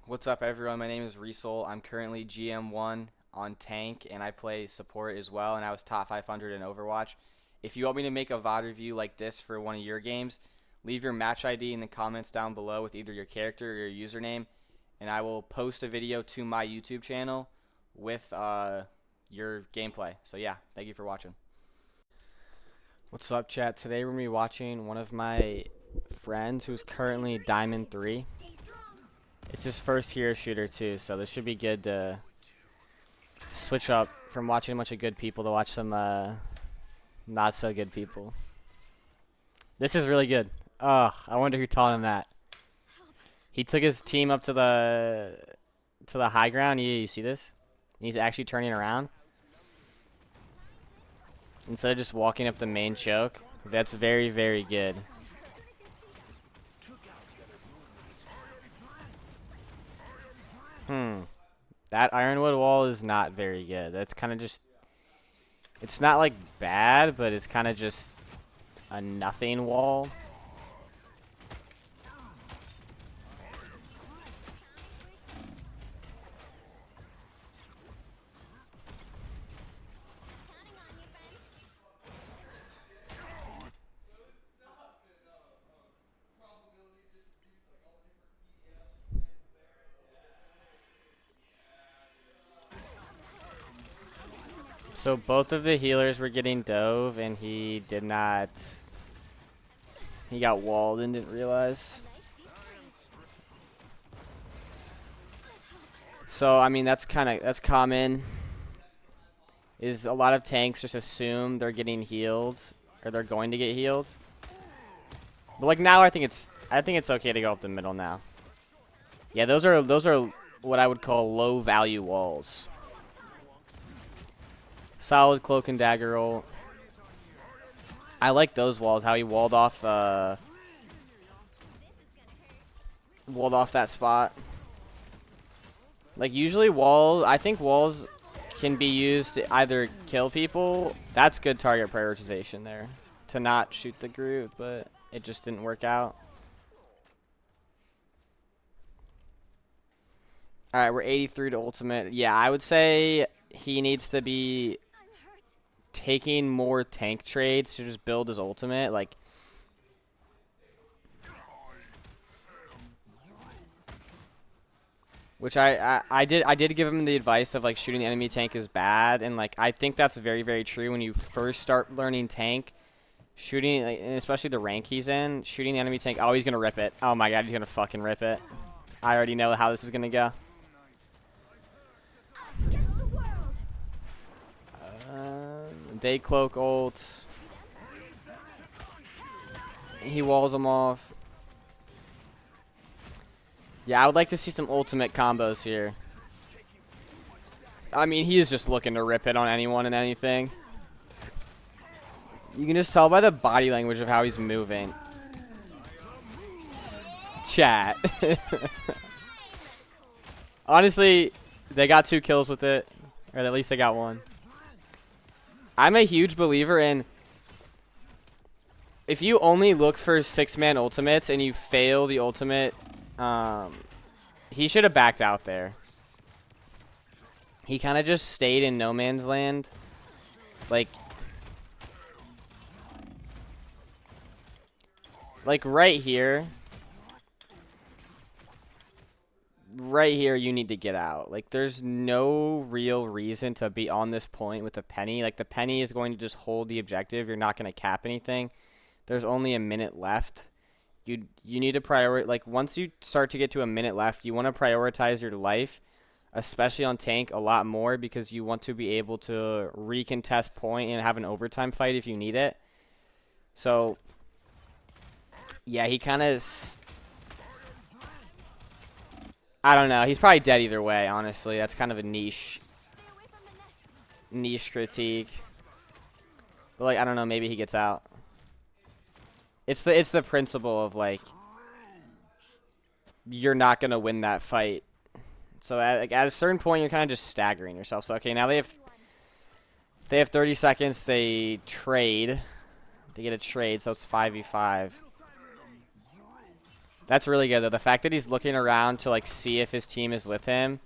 What's up, everyone? My name is Resol. I'm currently GM1 on tank, and I play support as well, and I was top 500 in Overwatch. If you want me to make a VOD review like this for one of your games, leave your match ID in the comments down below with either your character or your username, and I will post a video to my YouTube channel with your gameplay. So yeah, thank you for watching. What's up, chat? Today we're going to be watching one of my friends who's currently Diamond 3. It's his first hero shooter too, so this should be good to switch up from watching a bunch of good people to watch some not so good people. This is really good. Ugh, I wonder who taught him that. He took his team up to the high ground. You see this? He's actually turning around instead of just walking up the main choke. That's very, very good. That ironwood wall is not very good. That's kind of just... It's not, like, bad, but it's kind of just a nothing wall. So both of the healers were getting dove, and he did not... He got walled and didn't realize. So, I mean, that's common. Is a lot of tanks just assume they're getting healed, or they're going to get healed. But like now, I think it's okay to go up the middle now. Yeah, those are what I would call low value walls. Solid cloak and dagger roll. I like those walls. How he walled off that spot. Like usually walls, I think walls can be used to either kill people. That's good target prioritization there. To not shoot the Groot, but it just didn't work out. Alright, we're 83 to ultimate. Yeah, I would say he needs to be taking more tank trades to just build his ultimate. Like, which I did give him the advice of like shooting the enemy tank is bad, and like I think that's very, very true. When you first start learning tank, shooting, like, and especially the rank he's in, shooting the enemy tank, oh, he's gonna rip it. Oh my god, he's gonna fucking rip it. I already know how this is gonna go. They cloak ult. He walls them off. Yeah, I would like to see some ultimate combos here. I mean, he is just looking to rip it on anyone and anything. You can just tell by the body language of how he's moving. Chat. Honestly, they got 2 kills with it. Or at least they got 1. I'm a huge believer in... If you only look for 6-man ultimates and you fail the ultimate... he should have backed out there. He kind of just stayed in no man's land. Like right here. Right here, you need to get out. Like, there's no real reason to be on this point with the penny. Like, the penny is going to just hold the objective. You're not going to cap anything. There's only a minute left. You need to prioritize. Like, once you start to get to a minute left, you want to prioritize your life, especially on tank, a lot more, because you want to be able to recontest point and have an overtime fight if you need it. So, yeah, he kind of... I don't know. He's probably dead either way, honestly. That's kind of a niche critique. But, like, I don't know. Maybe he gets out. It's the principle of, like, you're not going to win that fight. So, at a certain point, you're kind of just staggering yourself. So, okay, now they have 30 seconds. They trade. They get a trade, so it's 5v5. That's really good, though. The fact that he's looking around to, like, see if his team is with him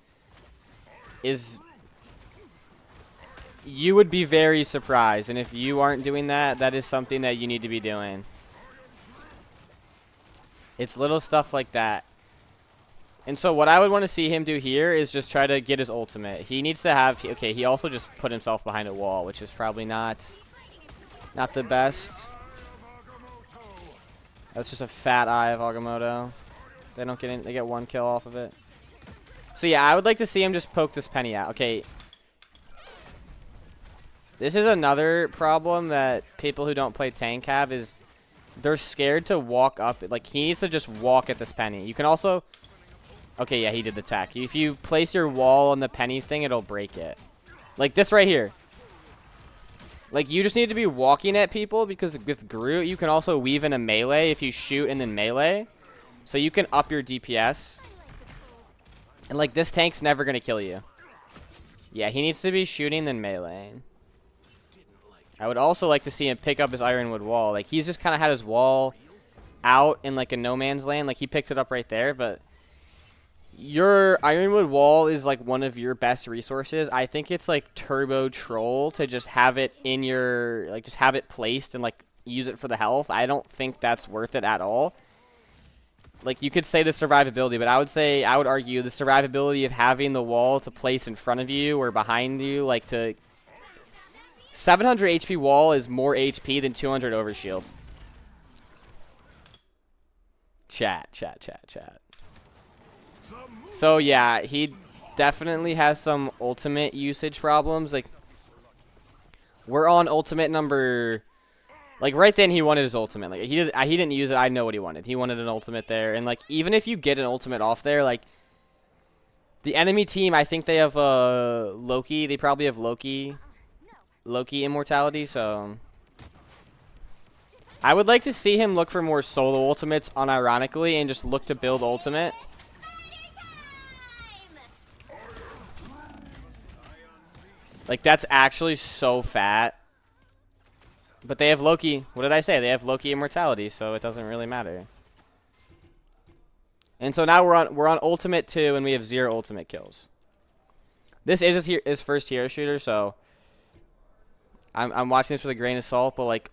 is... You would be very surprised. And if you aren't doing that, that is something that you need to be doing. It's little stuff like that. And so what I would want to see him do here is just try to get his ultimate. He needs to have... Okay, he also just put himself behind a wall, which is probably not the best. That's just a fat eye of Agamotto. They don't get in, they get one kill off of it. So yeah, I would like to see him just poke this Penny out. Okay. This is another problem that people who don't play tank have, is they're scared to walk up. Like, he needs to just walk at this Penny. You can also... Okay, yeah, he did the tech. If you place your wall on the Penny thing, it'll break it. Like this right here. Like, you just need to be walking at people, because with Groot, you can also weave in a melee if you shoot and then melee. So you can up your DPS. And, like, this tank's never going to kill you. Yeah, he needs to be shooting then meleeing. I would also like to see him pick up his Ironwood wall. Like, he's just kind of had his wall out in, like, a no man's land. Like, he picked it up right there, but... Your Ironwood wall is like one of your best resources. I think it's like turbo troll to just have it in your, like, just have it placed and like use it for the health. I don't think that's worth it at all. Like, you could say the survivability, but I would argue the survivability of having the wall to place in front of you or behind you, like, to 700 HP wall is more HP than 200 overshield. Chat. So yeah, he definitely has some ultimate usage problems. Like, we're on ultimate number... Like, right then he wanted his ultimate. Like, he didn't use it. I know what he wanted. He wanted an ultimate there. And, like, even if you get an ultimate off there, like, the enemy team, I think they have Loki. They probably have Loki immortality, so... I would like to see him look for more solo ultimates unironically and just look to build ultimate. Like, that's actually so fat. But they have Loki. What did I say? They have Loki immortality, so it doesn't really matter. And so now we're on ultimate 2, and we have 0 ultimate kills. This is his first hero shooter, so I'm watching this with a grain of salt. But like,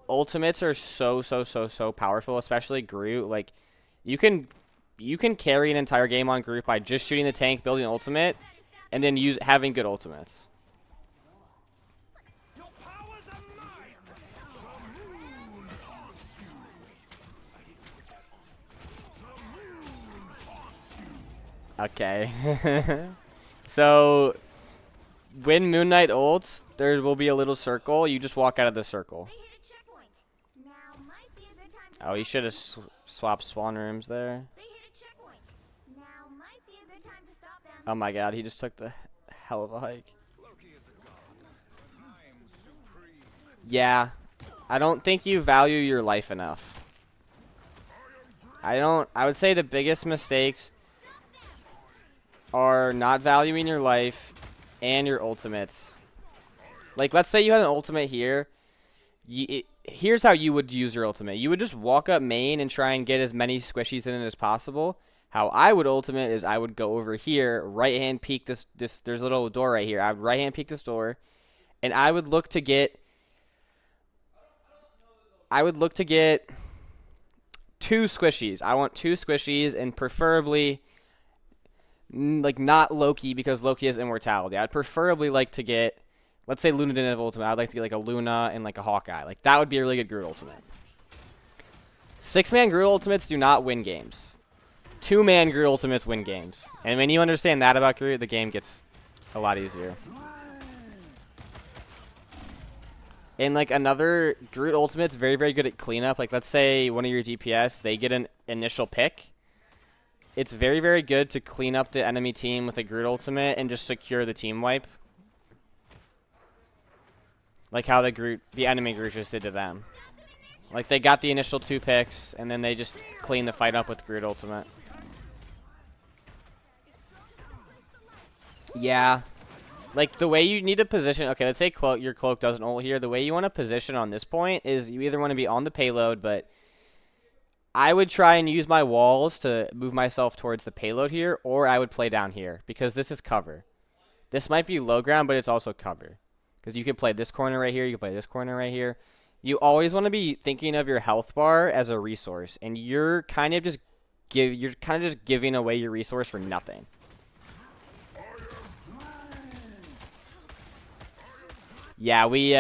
ultimates are so powerful, especially Groot. Like, you can carry an entire game on Groot by just shooting the tank, building ultimate, and then having good ultimates. Okay. So, when Moon Knight ults, there will be a little circle. You just walk out of the circle. Oh, he should have swapped spawn rooms there. Oh my god, he just took the hell of a hike. Yeah, I don't think you value your life enough. I would say the biggest mistakes are not valuing your life and your ultimates. Like, let's say you had an ultimate here. Here's how you would use your ultimate. You would just walk up main and try and get as many squishies in it as possible. How I would ultimate is I would go over here, right hand peek this there's a little door right here. I would right hand peek this door, and I would look to get 2 squishies. I want 2 squishies, and preferably, like, not Loki, because Loki has immortality. I'd preferably like to get, let's say Luna didn't have ultimate. I'd like to get like a Luna and like a Hawkeye. Like, that would be a really good Groot ultimate. 6-man Groot ultimates do not win games. 2-man Groot ultimates win games. And when you understand that about Groot, the game gets a lot easier. And like, another Groot ultimate's very good at cleanup. Like, let's say one of your DPS, they get an initial pick. It's very good to clean up the enemy team with a Groot ultimate and just secure the team wipe. Like how the enemy Groot just did to them. Like, they got the initial 2 picks, and then they just clean the fight up with Groot ultimate. Yeah. Like, the way you need to position... Okay, let's say your cloak doesn't ult here. The way you want to position on this point is you either want to be on the payload, but I would try and use my walls to move myself towards the payload here, or I would play down here because this is cover. This might be low ground, but it's also cover. Because you could play this corner right here, you could play this corner right here. You always want to be thinking of your health bar as a resource, and you're kind of just giving away your resource for nothing. Yeah, we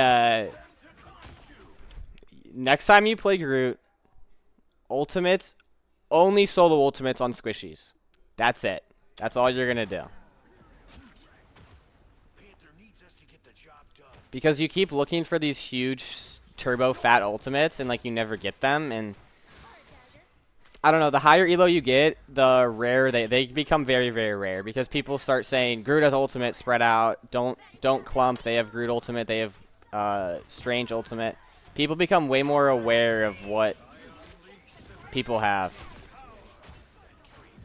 next time you play Groot, ultimates, only solo ultimates on squishies. That's it. That's all you're gonna do. Because you keep looking for these huge turbo fat ultimates and like you never get them, and I don't know, the higher elo you get, the rarer they become very, very rare because people start saying Groot has ultimate, spread out, don't clump, they have Groot ultimate, they have strange ultimate. People become way more aware of what people have.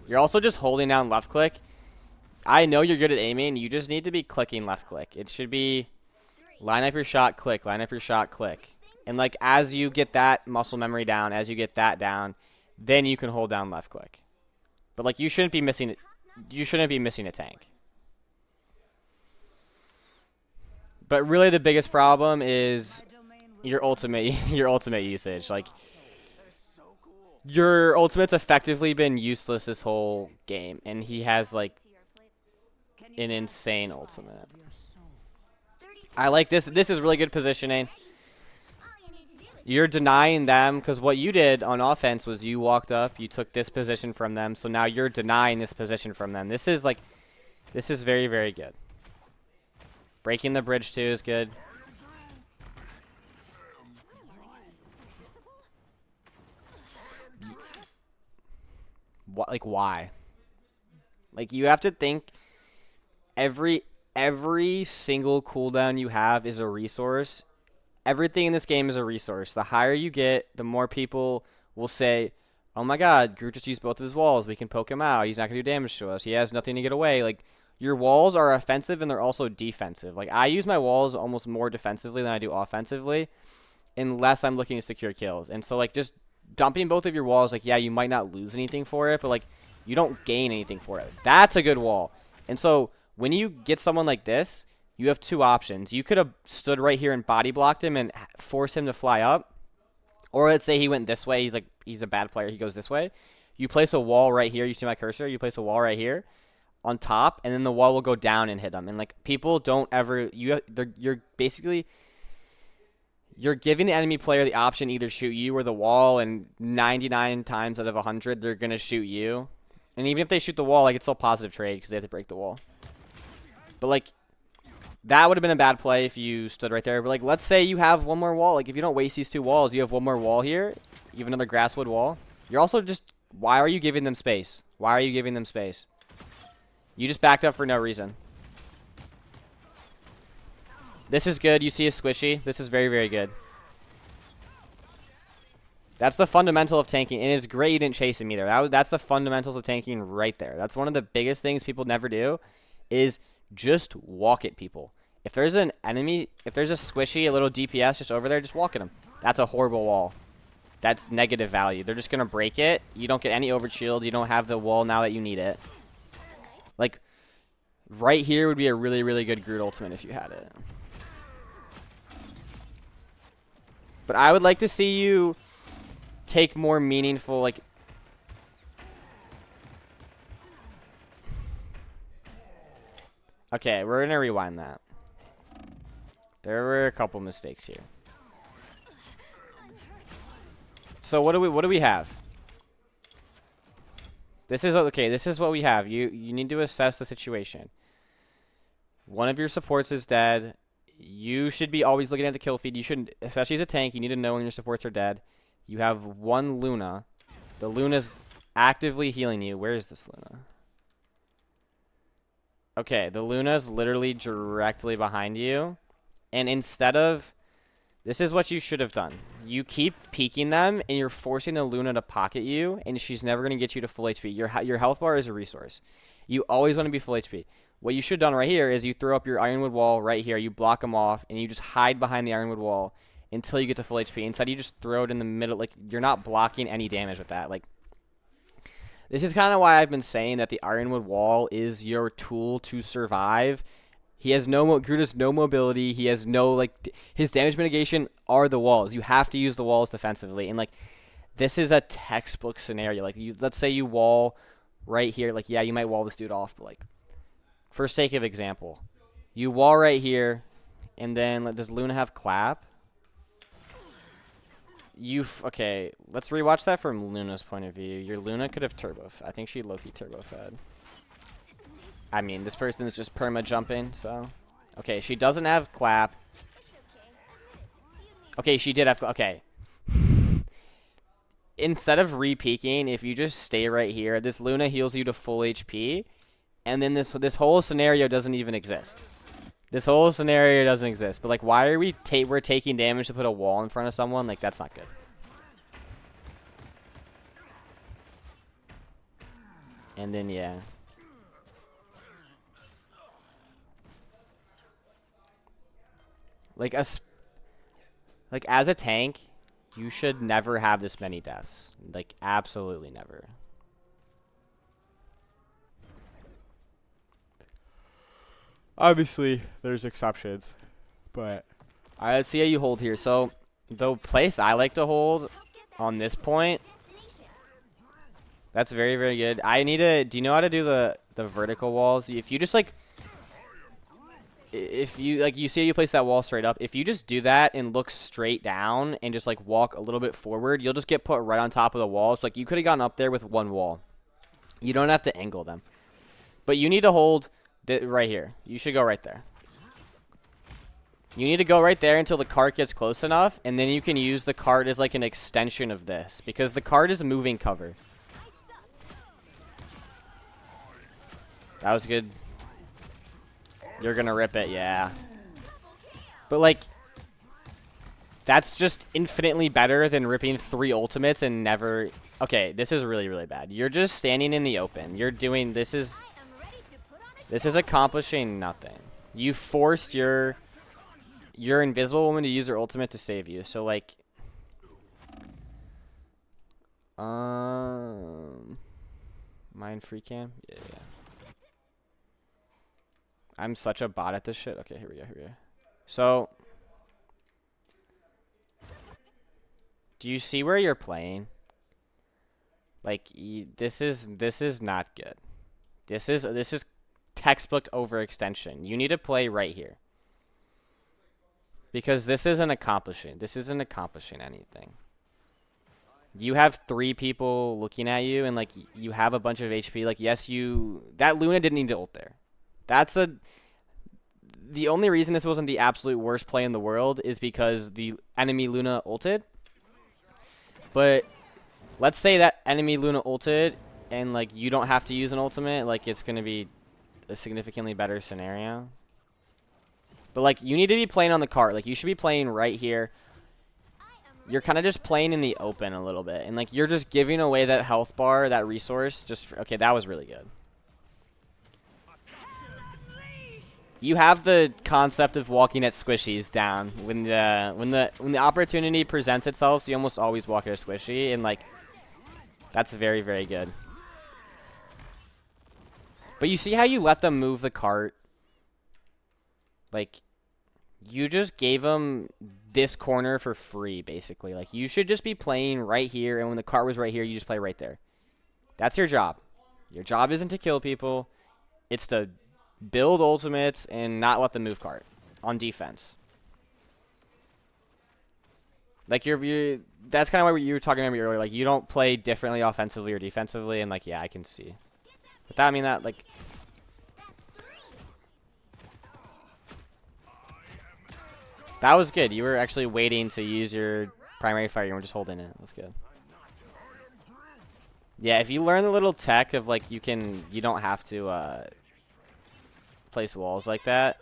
You're also just holding down left click. I know you're good at aiming, you just need to be clicking left click. It should be line up your shot, click, line up your shot, click. And like as you get that muscle memory down, as you get that down, then you can hold down left click. But like you shouldn't be missing a tank. But really the biggest problem is your ultimate usage. Like your ultimate's effectively been useless this whole game, and he has like an insane ultimate. I like this. This is really good positioning. You're denying them because what you did on offense was you walked up, you took this position from them, so now you're denying this position from them. This is very, very good. Breaking the bridge too is good. What, like why? Like you have to think every single cooldown you have is a resource. Everything in this game is a resource. The higher you get, the more people will say, oh my god, Groot just used both of his walls. We can poke him out. He's not going to do damage to us. He has nothing to get away. Like, your walls are offensive and they're also defensive. Like, I use my walls almost more defensively than I do offensively, unless I'm looking to secure kills. And so, like, just dumping both of your walls, like, yeah, you might not lose anything for it, but, like, you don't gain anything for it. That's a good wall. And so, when you get someone like this, you have two options. You could have stood right here and body blocked him and forced him to fly up. Or let's say he went this way. He's a bad player. He goes this way. You place a wall right here. You see my cursor? You place a wall right here on top, and then the wall will go down and hit him. And like people don't ever you're giving the enemy player the option to either shoot you or the wall, and 99 times out of 100 they're going to shoot you. And even if they shoot the wall, like it's still a positive trade because they have to break the wall. But like that would have been a bad play if you stood right there. But, like, let's say you have one more wall. Like, if you don't waste these two walls, you have one more wall here. You have another grasswood wall. You're also just... Why are you giving them space? Why are you giving them space? You just backed up for no reason. This is good. You see a squishy. This is very, very good. That's the fundamental of tanking. And it's great you didn't chase him either. That's the fundamentals of tanking right there. That's one of the biggest things people never do is just walk at people. If there's an enemy, if there's a squishy, a little DPS just over there, just walk at them. That's a horrible wall. That's negative value. They're just going to break it. You don't get any overshield. You don't have the wall now that you need it. Like, right here would be a really, really good Groot ultimate if you had it. But I would like to see you take more meaningful, like... Okay, we're going to rewind that. There were a couple mistakes here. So what do we have? This is okay, this is what we have. You need to assess the situation. One of your supports is dead. You should be always looking at the kill feed. You shouldn't, especially as a tank, you need to know when your supports are dead. You have one Luna. The Luna's actively healing you. Where is this Luna? Okay, the Luna's literally directly behind you. And instead of... This is what you should have done. You keep peeking them, and you're forcing the Luna to pocket you, and she's never going to get you to full HP. Your health bar is a resource. You always want to be full HP. What you should have done right here is you throw up your Ironwood wall right here. You block them off, and you just hide behind the Ironwood wall. until you get to full HP. Instead, you just throw it in the middle. Like, you're not blocking any damage with that. Like, this is kind of why I've been saying that the Ironwood Wall is your tool to survive. He has Groot has no mobility. He has no, like, his damage mitigation are the walls. You have to use the walls defensively. And, like, this is a textbook scenario. Like, let's say you wall right here. Like, yeah, you might wall this dude off, but, like, for sake of example, you wall right here, and then does Luna have clap? Okay, let's rewatch that from Luna's point of view. Your Luna could have turbo. I think she low-key turbo fed. I mean, this person is just perma jumping, so. Okay, she doesn't have clap. Okay, she did have. Okay. Instead of re-peeking, if you just stay right here, this Luna heals you to full HP, and then this whole scenario doesn't even exist. This whole scenario doesn't exist. But, like, why are we're taking damage to put a wall in front of someone? Like, that's not good. And then, yeah. Like, as a tank, you should never have this many deaths. Like, absolutely never. Obviously, there's exceptions, but all right, let's see how you hold here. So, the place I like to hold on this point, that's very, very good. Do you know how to do the vertical walls? If you just, like, you see how you place that wall straight up, if you just do that and look straight down and just, like, walk a little bit forward, you'll just get put right on top of the walls. Like, you could have gotten up there with one wall. You don't have to angle them. But you need to hold right here. You should go right there. You need to go right there until the cart gets close enough, and then you can use the cart as, like, an extension of this, because the cart is a moving cover. That was good. You're gonna rip it, yeah. But, like, that's just infinitely better than ripping 3 ultimates and never. Okay, this is really, really bad. You're just standing in the open. You're doing. This is accomplishing nothing. You forced your invisible woman to use her ultimate to save you. So, like, mine free cam? Yeah. I'm such a bot at this shit. Okay, here we go. So, do you see where you're playing? Like, this is not good. This is textbook overextension. You need to play right here. Because this isn't accomplishing anything. You have 3 people looking at you, and, like, you have a bunch of HP. Like, yes, that Luna didn't need to ult there. The only reason this wasn't the absolute worst play in the world is because the enemy Luna ulted. But let's say that enemy Luna ulted, and, like, you don't have to use an ultimate. Like, it's going to be a significantly better scenario. But, like, you need to be playing on the cart. Like, you should be playing right here. You're kind of just playing in the open a little bit. And, like, you're just giving away that health bar, that resource. Okay, that was really good. You have the concept of walking at squishies down. When the opportunity presents itself, so you almost always walk at a squishy. And, like, that's very, very good. But you see how you let them move the cart? Like, you just gave them this corner for free, basically. Like, you should just be playing right here, and when the cart was right here, you just play right there. That's your job. Your job isn't to kill people. It's to build ultimates and not let them move cart on defense. Like, that's kind of what you were talking about earlier. Like, you don't play differently offensively or defensively, and, like, yeah, I can see. But that, I mean, that, like, that was good. You were actually waiting to use your primary fire. You were just holding it. That's good. Yeah, if you learn the little tech of, like, you don't have to place walls like that,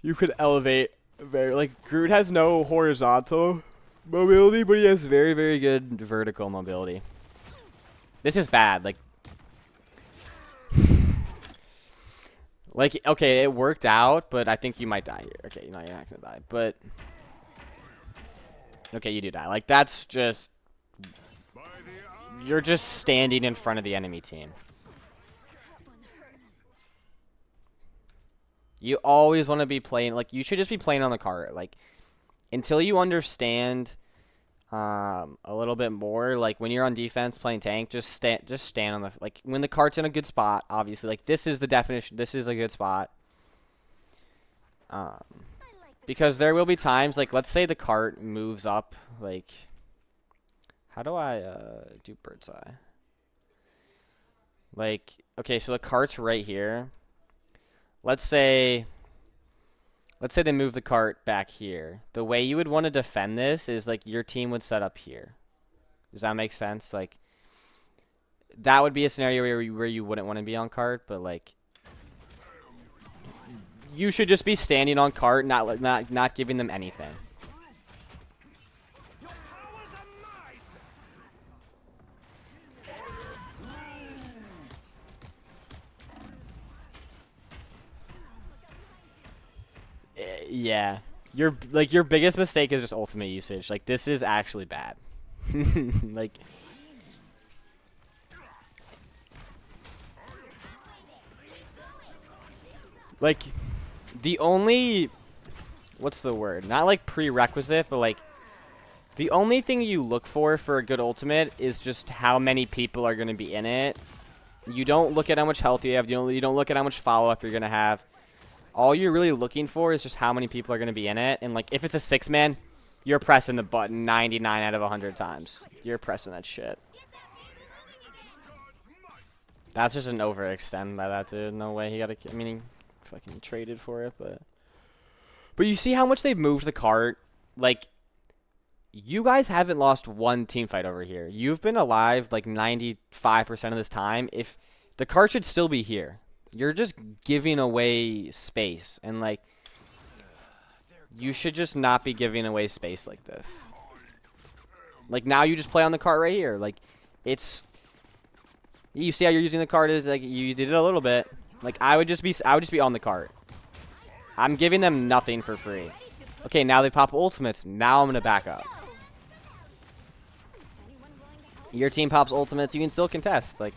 you could elevate very, like, Groot has no horizontal mobility, but he has very, very good vertical mobility. This is bad. Like, okay, it worked out, but I think you might die here. Okay, no, you're not gonna die, but okay, you do die. Like, that's just you're just standing in front of the enemy team. You always want to be playing, like, you should just be playing on the cart. Like, until you understand a little bit more, like, when you're on defense playing tank, just stand on the, like, when the cart's in a good spot, obviously. Like, this is the definition. This is a good spot. Because there will be times, like, let's say the cart moves up, like, how do I do bird's eye? Like, okay, so the cart's right here. Let's say they move the cart back here. The way you would want to defend this is, like, your team would set up here. Does that make sense? Like, that would be a scenario where you wouldn't want to be on cart, but, like, you should just be standing on cart, not giving them anything. Yeah. Your biggest mistake is just ultimate usage. Like, this is actually bad. Like the only, what's the word? Not like prerequisite, but like the only thing you look for a good ultimate is just how many people are going to be in it. You don't look at how much health you have. You don't look at how much follow-up you're going to have. All you're really looking for is just how many people are going to be in it. And, like, if it's a 6-man, you're pressing the button 99 out of 100 times. You're pressing that shit. That's just an overextend by that dude. No way. He got I mean, he fucking traded for it, but you see how much they've moved the cart? Like, you guys haven't lost one team fight over here. You've been alive like 95% of this time. If the cart should still be here. You're just giving away space, and like you should just not be giving away space like this. Like, now you just play on the cart right here. Like, it's, you see how you're using the cart is like you did it a little bit. Like, I would just be on the cart. I'm giving them nothing for free. Okay, now they pop ultimates. Now I'm gonna back up. Your team pops ultimates, you can still contest. Like,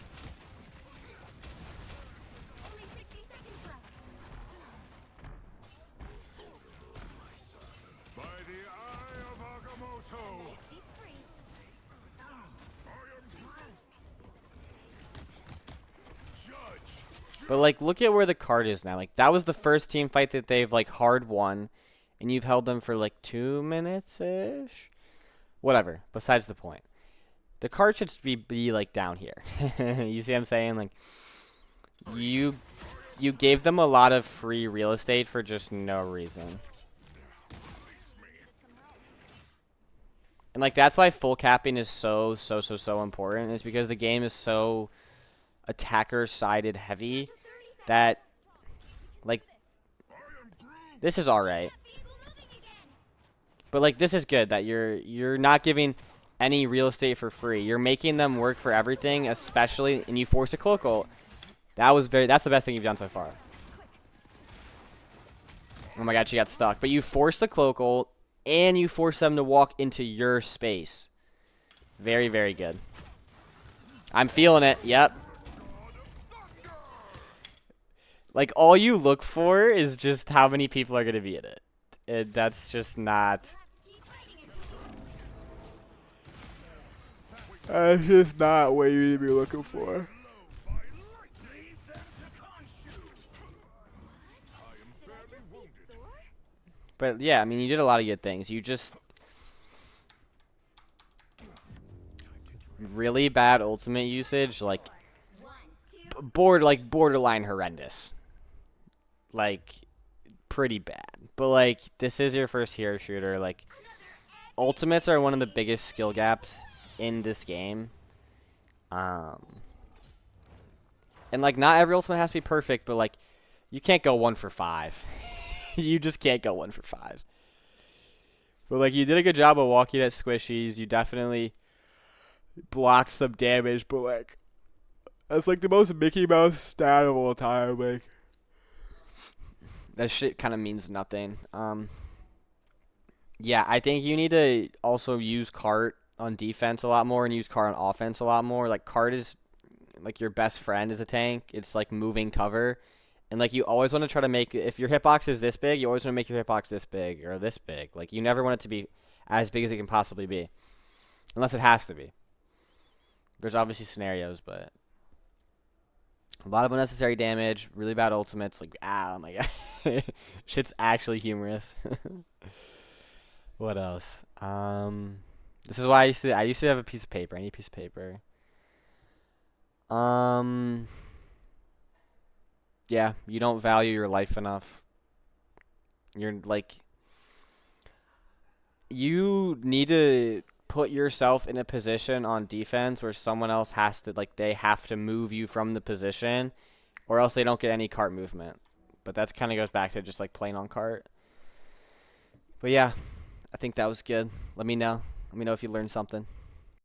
but, like, look at where the card is now. Like, that was the first team fight that they've, like, hard won. And you've held them for, like, 2 minutes-ish? Whatever. Besides the point. The card should be like, down here. You see what I'm saying? Like, you gave them a lot of free real estate for just no reason. And, like, that's why full capping is so important. Is because the game is so attacker-sided heavy that, like, this is alright. But, like, this is good that you're not giving any real estate for free. You're making them work for everything, especially, and you force a cloak ult. That's the best thing you've done so far. Oh my god, she got stuck. But you force the cloak ult, and you force them to walk into your space. Very, very good. I'm feeling it. Yep. Like, all you look for is just how many people are going to be in it. That's just not... That's just not what you need to be looking for. But, yeah, I mean, you did a lot of good things. You just... really bad ultimate usage, like, borderline horrendous. Like, pretty bad. But, like, this is your first hero shooter. Like, ultimates are one of the biggest skill gaps in this game. And, like, not every ultimate has to be perfect, but, like, you can't go 1 for 5. You just can't go 1 for 5. But, like, you did a good job of walking at squishies. You definitely blocked some damage, but, like, that's, like, the most Mickey Mouse stat of all time. Like, That shit kind of means nothing. Yeah, I think you need to also use cart on defense a lot more and use cart on offense a lot more. Like cart is like your best friend as a tank. It's like moving cover. And like you always want to try to make if your hitbox is this big, you always want to make your hitbox this big or this big. Like you never want it to be as big as it can possibly be. Unless it has to be. There's obviously scenarios, but a lot of unnecessary damage, really bad ultimates, like oh my god. Shit's actually humorous. What else? This is why I used to have a piece of paper. I need a piece of paper. Um yeah, you don't value your life enough. You're like you need to put yourself in a position on defense where someone else has to like they have to move you from the position or else they don't get any cart movement. But that's kind of goes back to just like playing on cart. But yeah, I think that was good. Let me know. Let me know if you learned something.